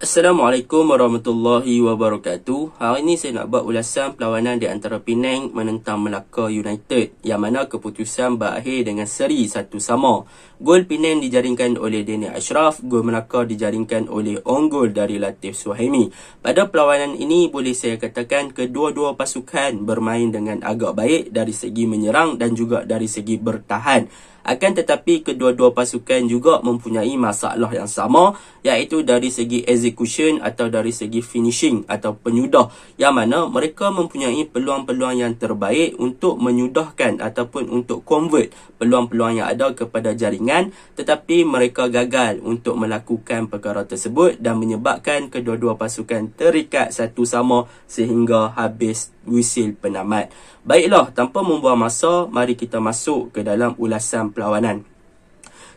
Assalamualaikum warahmatullahi wabarakatuh. Hari ini saya nak buat ulasan perlawanan di antara Penang menentang Melaka United, yang mana keputusan berakhir dengan seri 1-1. Gol Penang dijaringkan oleh Daniel Ashraf, gol Melaka dijaringkan oleh gol dari Latif Suhaimi. Pada perlawanan ini boleh saya katakan kedua-dua pasukan bermain dengan agak baik dari segi menyerang dan juga dari segi bertahan. Akan tetapi kedua-dua pasukan juga mempunyai masalah yang sama, iaitu dari segi execution atau dari segi finishing atau penyudah, yang mana mereka mempunyai peluang-peluang yang terbaik untuk menyudahkan ataupun untuk convert peluang-peluang yang ada kepada jaringan, tetapi mereka gagal untuk melakukan perkara tersebut dan menyebabkan kedua-dua pasukan terikat satu sama sehingga habis wisil penamat. Baiklah, tanpa membuang masa, mari kita masuk ke dalam ulasan perlawanan.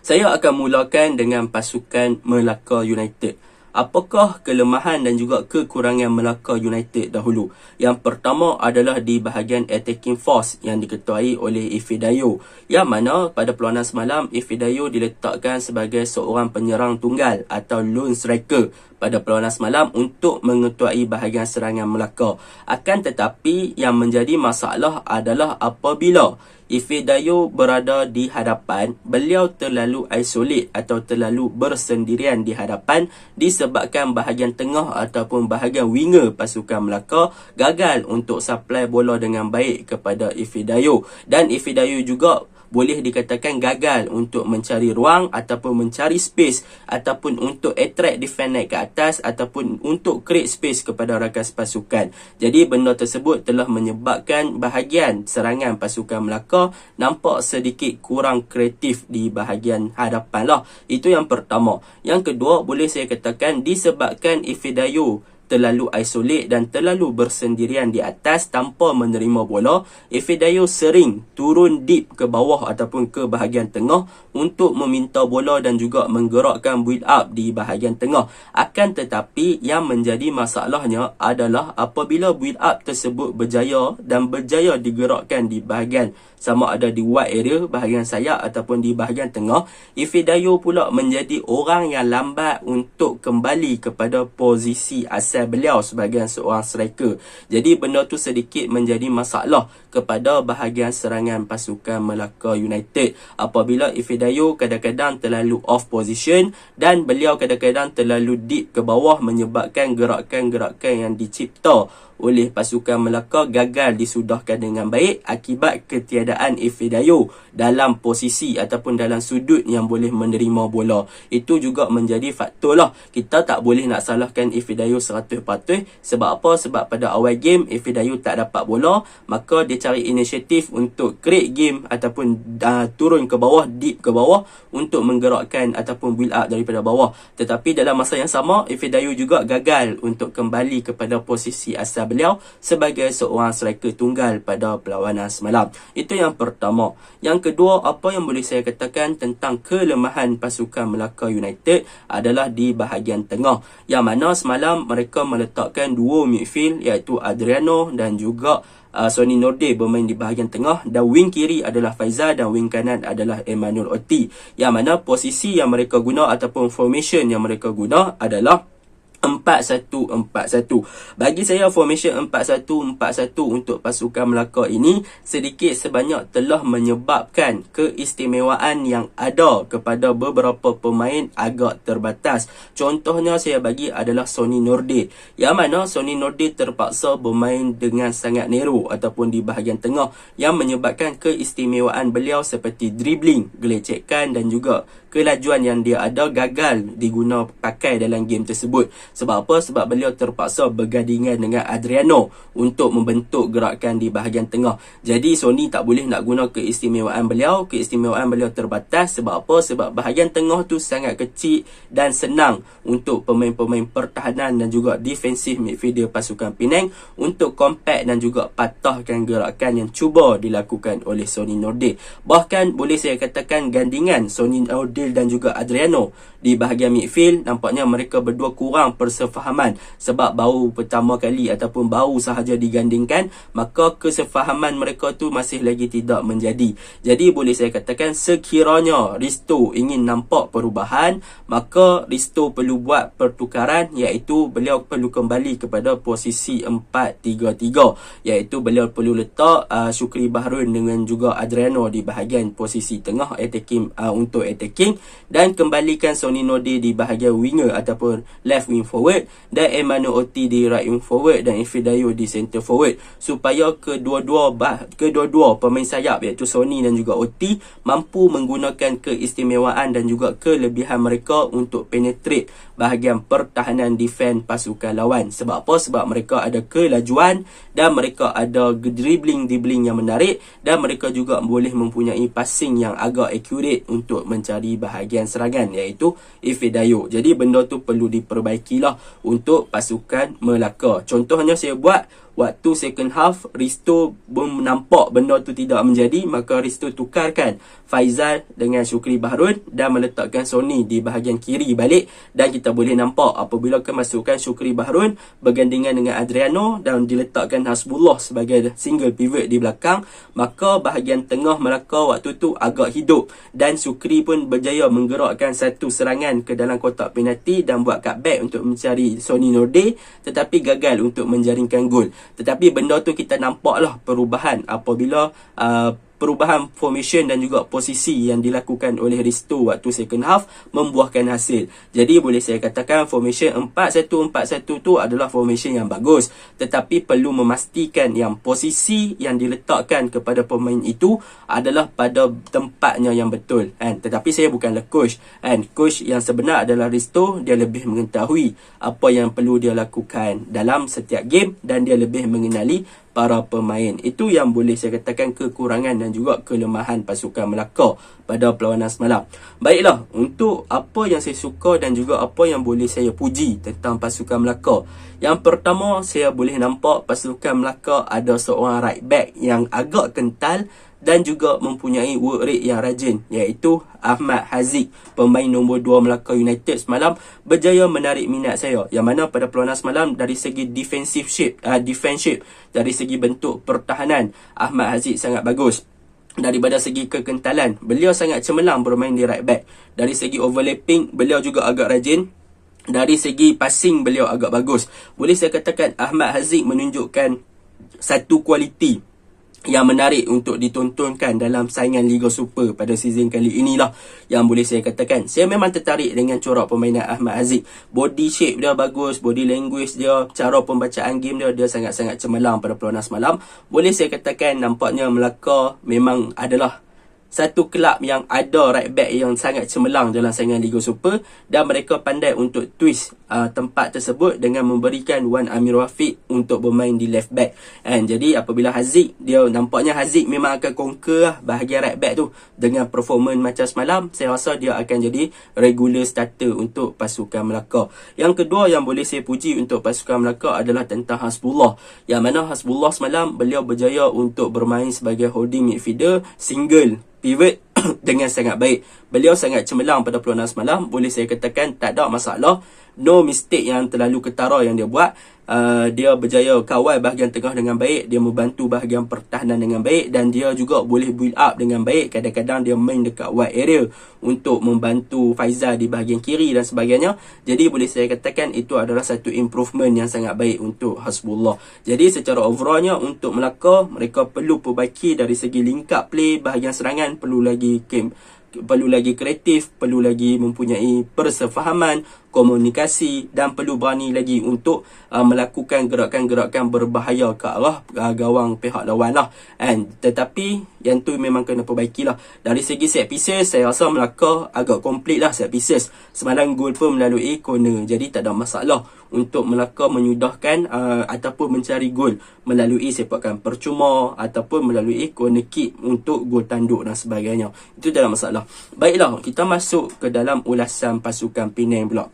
Saya akan mulakan dengan pasukan Melaka United. Apakah kelemahan dan juga kekurangan Melaka United dahulu? Yang pertama adalah di bahagian attacking force yang diketuai oleh Ifedayo, yang mana pada perlawanan semalam Ifedayo diletakkan sebagai seorang penyerang tunggal atau lone striker pada perlawanan semalam untuk mengetuai bahagian serangan Melaka. Akan tetapi yang menjadi masalah adalah apabila Ifedayo berada di hadapan, beliau terlalu isolate atau terlalu bersendirian di hadapan disebabkan bahagian tengah ataupun bahagian winger pasukan Melaka gagal untuk supply bola dengan baik kepada Ifedayo, dan Ifedayo juga boleh dikatakan gagal untuk mencari ruang ataupun mencari space ataupun untuk attract defend naik ke atas ataupun untuk create space kepada rakan pasukan. Jadi benda tersebut telah menyebabkan bahagian serangan pasukan Melaka nampak sedikit kurang kreatif di bahagian hadapan lah. Itu yang pertama. Yang kedua, boleh saya katakan disebabkan Ifedayo terlalu isolate dan terlalu bersendirian di atas tanpa menerima bola, Ifedayo sering turun deep ke bawah ataupun ke bahagian tengah untuk meminta bola dan juga menggerakkan build up di bahagian tengah. Akan tetapi yang menjadi masalahnya adalah apabila build up tersebut berjaya dan berjaya digerakkan di bahagian sama ada di wide area, bahagian sayap ataupun di bahagian tengah, Ifedayo pula menjadi orang yang lambat untuk kembali kepada posisi asal beliau sebagai seorang striker. Jadi benda tu sedikit menjadi masalah kepada bahagian serangan pasukan Melaka United apabila Ifedayo kadang-kadang terlalu off position dan beliau kadang-kadang terlalu deep ke bawah, menyebabkan gerakan-gerakan yang dicipta oleh pasukan Melaka gagal disudahkan dengan baik akibat ketiadaan Ifedayo dalam posisi ataupun dalam sudut yang boleh menerima bola. Itu juga menjadi faktor lah. Kita tak boleh nak salahkan Ifedayo 100%. Sebab apa? Sebab pada awal game Ifedayo tak dapat bola, maka dia cari inisiatif untuk create game ataupun turun ke bawah, deep ke bawah untuk menggerakkan ataupun build up daripada bawah. Tetapi dalam masa yang sama Ifedayo juga gagal untuk kembali kepada posisi asal beliau sebagai seorang striker tunggal pada perlawanan semalam. Itu yang pertama. Yang kedua, apa yang boleh saya katakan tentang kelemahan pasukan Melaka United adalah di bahagian tengah, yang mana semalam mereka meletakkan duo midfield iaitu Adriano dan juga Sonny Nordin bermain di bahagian tengah, dan wing kiri adalah Faizal dan wing kanan adalah Emmanuel Oti, yang mana posisi yang mereka guna ataupun formation yang mereka guna adalah 4-1-4-1. Bagi saya formation 4-1-4-1 untuk pasukan Melaka ini sedikit sebanyak telah menyebabkan keistimewaan yang ada kepada beberapa pemain agak terbatas. Contohnya saya bagi adalah Sonny Nordin, yang mana Sonny Nordin terpaksa bermain dengan sangat narrow ataupun di bahagian tengah, yang menyebabkan keistimewaan beliau seperti dribbling, gelecekan dan juga kelajuan yang dia ada gagal diguna pakai dalam game tersebut. Sebab apa? Sebab beliau terpaksa bergandingan dengan Adriano untuk membentuk gerakan di bahagian tengah. Jadi Sony tak boleh nak guna keistimewaan beliau. Keistimewaan beliau terbatas. Sebab apa? Sebab bahagian tengah tu sangat kecil dan senang untuk pemain-pemain pertahanan dan juga defensive midfielder pasukan Penang untuk compact dan juga patahkan gerakan yang cuba dilakukan oleh Sonny Nordin. Bahkan boleh saya katakan gandingan Sonny Nordin dan juga Adriano di bahagian midfield, nampaknya mereka berdua kurang persefahaman sebab baru pertama kali ataupun baru sahaja digandingkan, maka kesefahaman mereka tu masih lagi tidak menjadi. Jadi boleh saya katakan sekiranya Risto ingin nampak perubahan, maka Risto perlu buat pertukaran, iaitu beliau perlu kembali kepada posisi 4-3-3, iaitu beliau perlu letak Syukri Baharudin dengan juga Adriano di bahagian posisi tengah attacking, untuk attacking, dan kembalikan Sony Norde di bahagian winger ataupun left wing forward, dan Emmanuel Oti di right wing forward, dan Ifidayo di center forward, supaya kedua-dua pemain sayap iaitu Sony dan juga Oti mampu menggunakan keistimewaan dan juga kelebihan mereka untuk penetrate bahagian pertahanan defense pasukan lawan. Sebab apa? Sebab mereka ada kelajuan dan mereka ada dribbling yang menarik, dan mereka juga boleh mempunyai passing yang agak accurate untuk mencari bahagian serangan, iaitu Ifidayo. Jadi benda tu perlu diperbaikilah untuk pasukan Melaka. Contohnya saya buat waktu second half, Risto nampak benda tu tidak menjadi, maka Risto tukarkan Faizal dengan Syukri Baharudin dan meletakkan Sony di bahagian kiri balik, dan kita boleh nampak apabila kemasukan Syukri Baharudin bergandingan dengan Adriano dan diletakkan Hasbullah sebagai single pivot di belakang, maka bahagian tengah Melaka waktu tu agak hidup, dan Syukri pun berjaya menggerakkan satu serangan ke dalam kotak penalti dan buat cutback untuk mencari Sony Norde, tetapi gagal untuk menjaringkan gol. Tetapi benda tu kita nampaklah perubahan apabila perubahan formation dan juga posisi yang dilakukan oleh Risto waktu second half membuahkan hasil. Jadi boleh saya katakan formation 4-1-4-1 tu adalah formation yang bagus, tetapi perlu memastikan yang posisi yang diletakkan kepada pemain itu adalah pada tempatnya yang betul, kan? Tetapi saya bukanlah coach, kan? Coach yang sebenar adalah Risto. Dia lebih mengetahui apa yang perlu dia lakukan dalam setiap game dan dia lebih mengenali para pemain. Itu yang boleh saya katakan kekurangan dan juga kelemahan pasukan Melaka pada perlawanan semalam. Baiklah, untuk apa yang saya suka dan juga apa yang boleh saya puji tentang pasukan Melaka. Yang pertama, saya boleh nampak pasukan Melaka ada seorang right back yang agak kental dan juga mempunyai work rate yang rajin, iaitu Ahmad Haziq, pemain nombor 2 Melaka United semalam berjaya menarik minat saya, yang mana pada perlawanan semalam dari segi defensive shape, dari segi bentuk pertahanan, Ahmad Haziq sangat bagus. Daripada segi kekentalan, beliau sangat cemerlang bermain di right back. Dari segi overlapping, beliau juga agak rajin. Dari segi passing, beliau agak bagus. Boleh saya katakan Ahmad Haziq menunjukkan satu kualiti yang menarik untuk ditontonkan dalam saingan Liga Super pada season kali inilah, yang boleh saya katakan saya memang tertarik dengan corak permainan Ahmad Haziq. Body shape dia bagus, body language dia, cara pembacaan game dia sangat-sangat cemerlang pada perlawanan semalam. Boleh saya katakan nampaknya Melaka memang adalah satu kelab yang ada right back yang sangat cemerlang dalam saingan Liga Super, dan mereka pandai untuk twist tempat tersebut dengan memberikan Wan Amir Wafiq untuk bermain di left back. And jadi apabila Haziq, nampaknya Haziq memang akan conquer lah bahagian right back tu dengan performance macam semalam. Saya rasa dia akan jadi regular starter untuk pasukan Melaka. Yang kedua yang boleh saya puji untuk pasukan Melaka adalah tentang Hasbullah, yang mana Hasbullah semalam beliau berjaya untuk bermain sebagai holding midfielder single pivot dengan sangat baik. Beliau sangat cemerlang pada perlawanan semalam. Boleh saya katakan tak ada masalah, no mistake yang terlalu ketara yang dia buat. Dia berjaya kawal bahagian tengah dengan baik, dia membantu bahagian pertahanan dengan baik, dan dia juga boleh build up dengan baik. Kadang-kadang dia main dekat wide area untuk membantu Faizal di bahagian kiri dan sebagainya. Jadi boleh saya katakan itu adalah satu improvement yang sangat baik untuk Hasbullah. Jadi secara overallnya untuk Melaka, mereka perlu perbaiki dari segi link up play, bahagian serangan perlu lagi kreatif, perlu lagi mempunyai persefahaman, komunikasi, dan perlu berani lagi untuk melakukan gerakan-gerakan berbahaya ke arah gawang pihak lawan lah. Tetapi yang tu memang kena perbaikilah. Dari segi set pieces, saya rasa Melaka agak komplit lah set pieces. Semalam gol pun melalui corner, jadi tak ada masalah untuk Melaka menyudahkan ataupun mencari gol melalui sepakan percuma ataupun melalui corner kick untuk gol tanduk dan sebagainya. Itu tak ada masalah. Baiklah, kita masuk ke dalam ulasan pasukan Penang pula.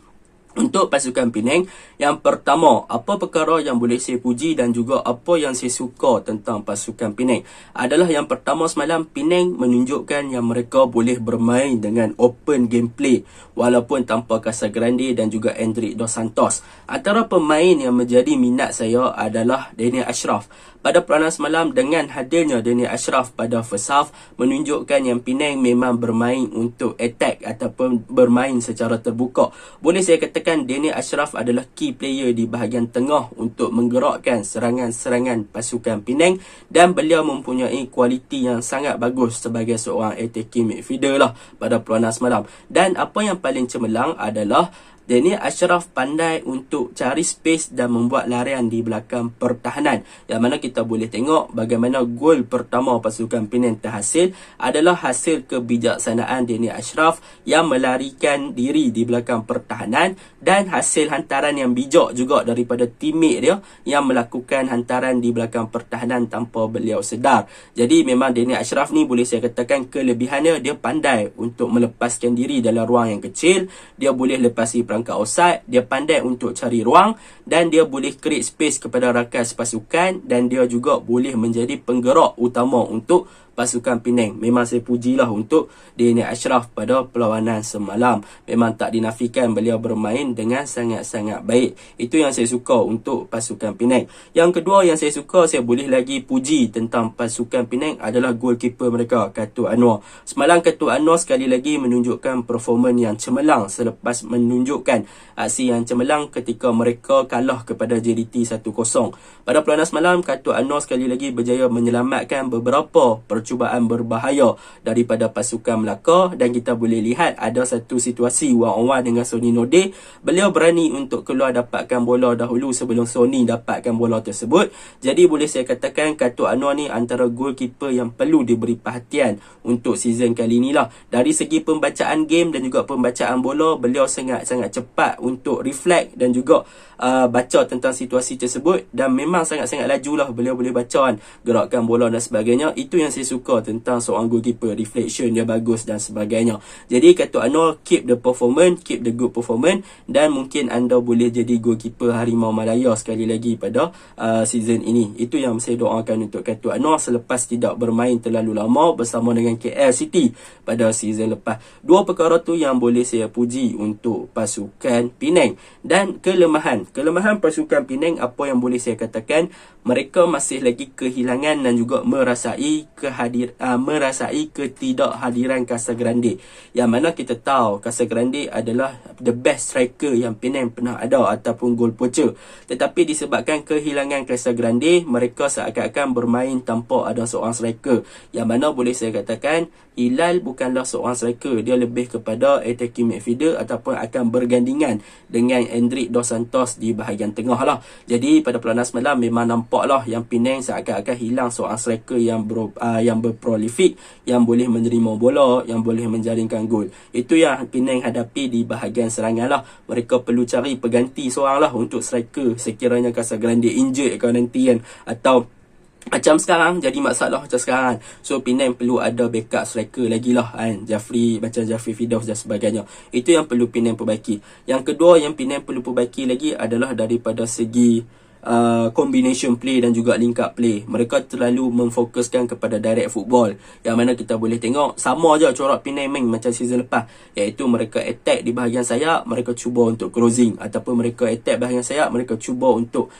Untuk pasukan Penang, yang pertama, apa perkara yang boleh saya puji dan juga apa yang saya suka tentang pasukan Penang adalah yang pertama semalam, Penang menunjukkan yang mereka boleh bermain dengan open gameplay walaupun tanpa Casagrande dan juga Endrick Dos Santos. Antara pemain yang menjadi minat saya adalah Daniel Ashraf. Pada peranan semalam, dengan hadirnya Daniel Ashraf pada first half, menunjukkan yang Penang memang bermain untuk attack ataupun bermain secara terbuka. Boleh saya katakan Daniel Ashraf adalah key player di bahagian tengah untuk menggerakkan serangan-serangan pasukan Penang, dan beliau mempunyai kualiti yang sangat bagus sebagai seorang attacking midfielder lah pada peranan semalam. Dan apa yang paling cemerlang adalah Daniel Ashraf pandai untuk cari space dan membuat larian di belakang pertahanan. Yang mana kita boleh tengok bagaimana gol pertama pasukan Penang terhasil adalah hasil kebijaksanaan Daniel Ashraf yang melarikan diri di belakang pertahanan, dan hasil hantaran yang bijak juga daripada teammate dia yang melakukan hantaran di belakang pertahanan tanpa beliau sedar. Jadi memang Daniel Ashraf ni boleh saya katakan kelebihannya, dia pandai untuk melepaskan diri dalam ruang yang kecil, dia boleh lepasi perangkap offside, dia pandai untuk cari ruang, dan dia boleh create space kepada rakan pasukan, dan dia juga boleh menjadi penggerak utama untuk pasukan Penang. Memang saya pujilah untuk Daniel Ashraf pada perlawanan semalam. Memang tak dinafikan beliau bermain dengan sangat-sangat baik. Itu yang saya suka untuk pasukan Penang. Yang kedua yang saya suka, saya boleh lagi puji tentang pasukan Penang adalah goalkeeper mereka, Khairul Anwar. Semalam Khairul Anwar sekali lagi menunjukkan performan yang cemerlang selepas menunjukkan aksi yang cemerlang ketika mereka kalah kepada JDT 1-0. Pada perlawanan semalam, Khairul Anwar sekali lagi berjaya menyelamatkan beberapa percubaan berbahaya daripada pasukan Melaka, dan kita boleh lihat ada satu situasi one-on-one dengan Sony Node. Beliau berani untuk keluar dapatkan bola dahulu sebelum Sony dapatkan bola tersebut. Jadi boleh saya katakan Khairul Anwar ni antara goalkeeper yang perlu diberi perhatian untuk season kali ni lah. Dari segi pembacaan game dan juga pembacaan bola, beliau sangat-sangat cepat untuk reflect dan juga baca tentang situasi tersebut, dan memang sangat-sangat laju lah beliau boleh baca kan gerakan bola dan sebagainya. Itu yang saya suka tentang seorang goalkeeper, reflection dia bagus dan sebagainya. Jadi Khairul Anwar, keep the performance, keep the good performance, dan mungkin anda boleh jadi goalkeeper Harimau Malaya sekali lagi pada season ini. Itu yang saya doakan untuk Khairul Anwar selepas tidak bermain terlalu lama bersama dengan KL City pada season lepas. Dua perkara tu yang boleh saya puji untuk pasukan Penang. Dan kelemahan pasukan Penang, apa yang boleh saya katakan, mereka masih lagi kehilangan dan juga merasai ketidakhadiran Casagrande. Yang mana kita tahu Casagrande adalah the best striker yang Penang pernah ada ataupun goal poacher. Tetapi disebabkan kehilangan Casagrande, mereka seakan-akan bermain tanpa ada seorang striker. Yang mana boleh saya katakan Hilal bukanlah seorang striker, dia lebih kepada attacking midfielder ataupun akan bergandingan dengan Endrick Dos Santos di bahagian tengah lah. Jadi pada perlawanan semalam memang nampaklah yang Penang seakan-akan hilang seorang striker yang berprolifik, yang boleh menerima bola, yang boleh menjaringkan gol. Itu yang Penang hadapi di bahagian serangan lah. Mereka perlu cari pengganti seorang lah untuk striker sekiranya Casagrande injured ke nanti kan, atau macam sekarang jadi masalah macam sekarang. So Penang perlu ada backup striker lagi lah kan, macam Jafri Firdaus dan sebagainya. Itu yang perlu Penang perbaiki. Yang kedua yang Penang perlu perbaiki lagi adalah daripada segi combination play dan juga link up play. Mereka terlalu memfokuskan kepada direct football, yang mana kita boleh tengok sama aja corak Penang main macam season lepas, iaitu mereka attack di bahagian sayap, mereka cuba untuk closing, ataupun mereka attack bahagian sayap, mereka cuba untuk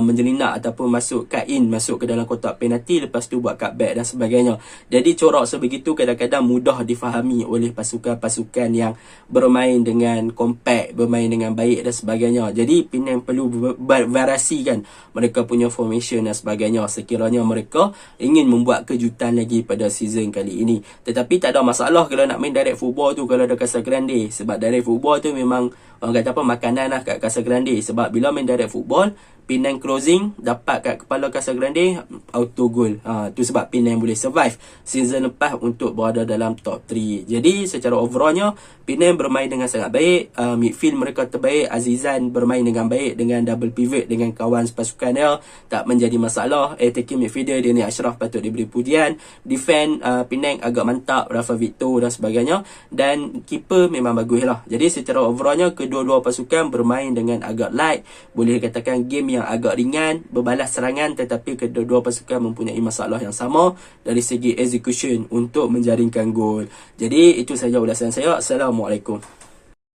menjelinap ataupun masuk ke dalam kotak penalti, lepas tu buat cutback dan sebagainya. Jadi corak sebegitu kadang-kadang mudah difahami oleh pasukan-pasukan yang bermain dengan compact, bermain dengan baik dan sebagainya. Jadi Penang perlu variasi kan mereka punya formation dan sebagainya sekiranya mereka ingin membuat kejutan lagi pada season kali ini. Tetapi tak ada masalah kalau nak main direct football tu kalau ada Casagrande, sebab direct football tu memang orang kata apa, makanan lah kat Casagrande. Sebab bila main direct football, Penang closing dapat kat kepala Casagrande, auto goal. Tu sebab Penang boleh survive season lepas untuk berada dalam top 3. Jadi secara overallnya Penang bermain dengan sangat baik. Midfield mereka terbaik. Azizan bermain dengan baik dengan double pivot dengan kawan pasukan dia, tak menjadi masalah. Attacking midfielder Daniel Ashraf patut diberi pujian. Defend Penang agak mantap, Rafa Victor dan sebagainya. Dan keeper memang bagus lah. Jadi secara overallnya kedua kedua-dua pasukan bermain dengan agak light. Boleh katakan game yang agak ringan, berbalas serangan, tetapi kedua-dua pasukan mempunyai masalah yang sama dari segi execution untuk menjaringkan gol. Jadi itu saja ulasan saya. Assalamualaikum.